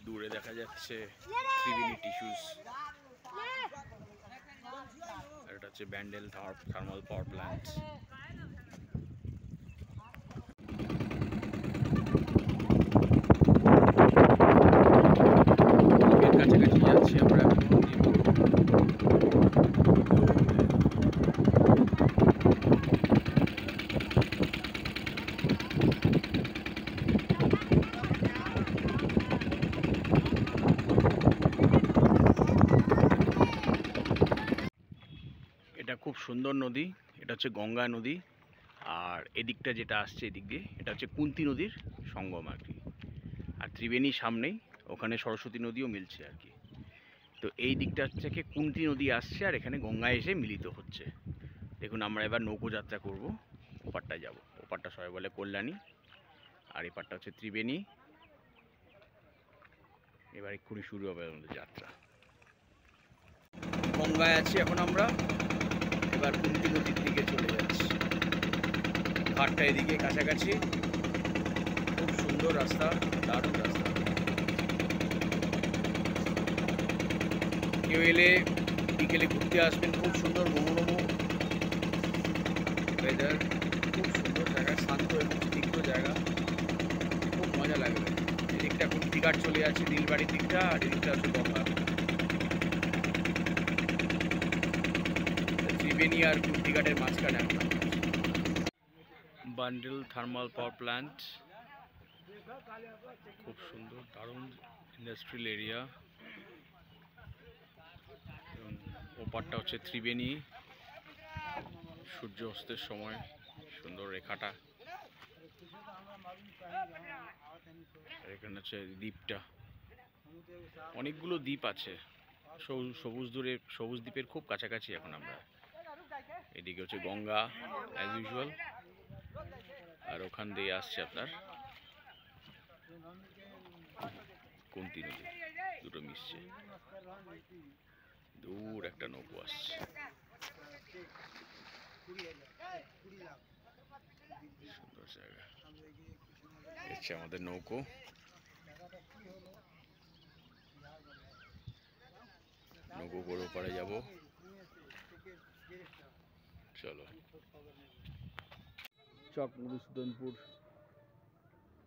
দূরে দেখা যাচ্ছে ত্রিবেণী টিস্যুস, আর এটা হচ্ছে ব্যান্ডেল থার্মাল পাওয়ার প্ল্যান্ট। কাছাকাছি যাচ্ছি আমরা। এটা খুব সুন্দর নদী, এটা হচ্ছে গঙ্গা নদী, আর এদিকটা যেটা আসছে এদিক দিয়ে এটা হচ্ছে কুন্তি নদীর সঙ্গম আর কি। আর ত্রিবেণী সামনেই, ওখানে সরস্বতী নদীও মিলছে আর কি। তো এই দিকটা থেকে কুন্তি নদী আসছে আর এখানে গঙ্গা এসে মিলিত হচ্ছে। দেখুন আমরা এবার নৌকো যাত্রা করব, ওপারটায় যাব। ওপারটা সবাই বলে কল্যাণী, আর এপারটা হচ্ছে ত্রিবেণী। এবার এক্ষুনি শুরু হবে আমাদের যাত্রা। গঙ্গায় আছি এখন আমরা, এবার কুন্তি নদীর দিকে চলে যাচ্ছি। ঘাটটা এদিকে কাছাকাছি, খুব সুন্দর রাস্তা, দারুণ রাস্তা। কেউ এলে বিকেলে ঘুরতে আসবেন, খুব সুন্দর মনোরম ওয়েদার, খুব সুন্দর জায়গা, শান্ত এবং স্নিগ্ধ জায়গা, খুব মজা লাগবে। এদিকটা কুন্তিঘাট চলে যাচ্ছে, নীলবাড়ির দিকটা, আর এদিকটা হচ্ছে গঙ্গা। ত্রিবেণী আর কুন্তিঘাটের মাঝখানে আমরা। বান্ডেল থার্মাল পাওয়ার প্ল্যান্ট, খুব সুন্দর দারুণ ইন্ডাস্ট্রিয়াল এরিয়া। ওপারটা হচ্ছে ত্রিবেণী, সূর্য অস্তের সময় সুন্দর রেখাটা। এখানে হচ্ছে দ্বীপটা, অনেকগুলো দ্বীপ আছে, সবুজ দ্বীপের খুব কাছাকাছি এখন আমরা। এদিকে হচ্ছে গঙ্গা অ্যাজ ইউজুয়াল, আর ওখান দিয়ে আসছে আপনার কুন্তি নদী, দুটো মিশছে। দূর একটা নৌকো আসছে, সুন্দর জায়গা। দেখছি আমাদের নৌকো, নৌকো করে ওপারে যাব, চলো। চক মধুসূদনপুর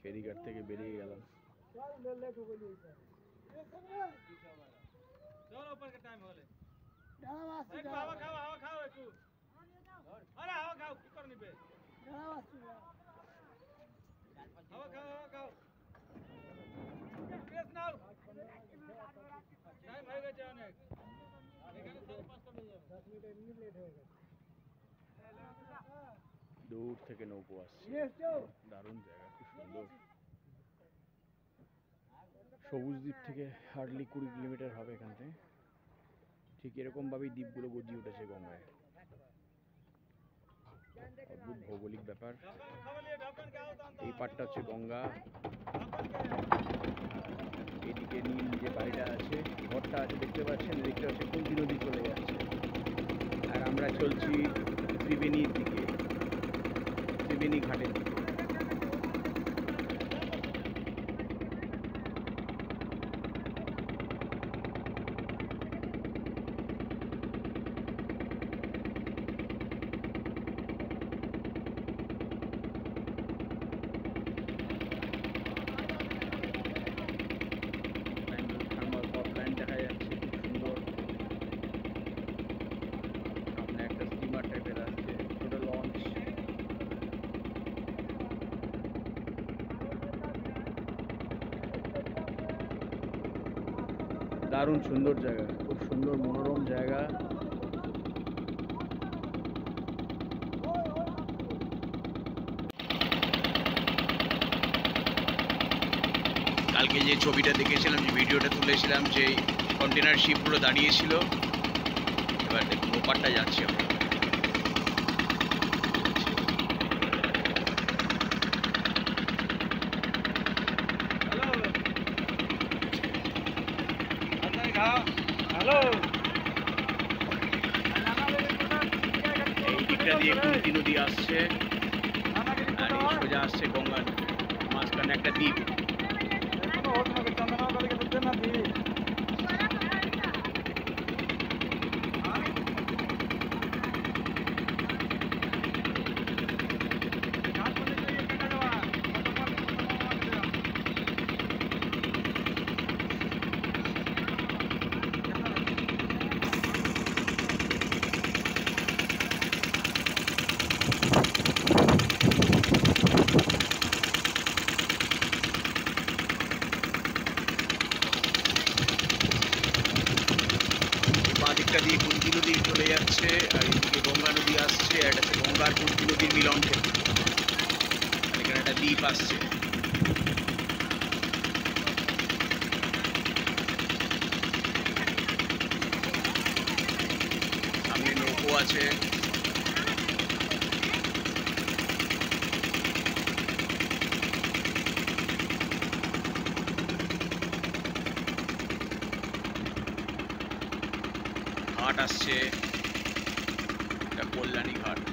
ফেরিঘাট থেকে বেরিয়ে গেলাম। দূর থেকে নৌকো আসছে, দারুণ জায়গা, খুব সুন্দর। সবুজ দ্বীপ থেকে হার্ডলি 20 কিলোমিটার হবে এখান থেকে। ঠিক এরকম ভাবেই দ্বীপগুলো গজিয়ে উঠেছে গঙ্গায়। অদ্ভুত ভৌগোলিক ব্যাপার। এই পাটটা হচ্ছে গঙ্গা, এদিকে নীল যে বাড়িটা আছে, ঘরটা আছে দেখতে পাচ্ছেন, এদিকটা হচ্ছে কুন্তি নদী চলে যাচ্ছে। আর আমরা চলছি ত্রিবেণীর দিকে, ত্রিবেণী ঘাটের দিকে। দারুণ সুন্দর জায়গা, খুব সুন্দর মনোরম জায়গা। কালকে যে ছবিটা দেখেছিলাম, যে ভিডিওটা তুলেছিলাম, যে কন্টেনার শিপগুলো দাঁড়িয়েছিল, এবার দেখুন ওপারটা যাচ্ছি আমরা। এই দিকটা দিয়ে কুন্তি নদী আসছে, আর এই সোজা আসছে গঙ্গা, মাঝখানে একটা দ্বীপ। এদিকটা দিয়ে কুন্তী নদী চলে যাচ্ছে, আর এদিকে গঙ্গা নদী আসছে, আর এটা হচ্ছে গঙ্গা আর কুন্তী নদীর মিলন ক্ষেত্র। আর এখানে একটা দ্বীপ আসছে। সামনে নৌকো আছে। ঘাট আসছে, এটা কল্যাণী ঘাট।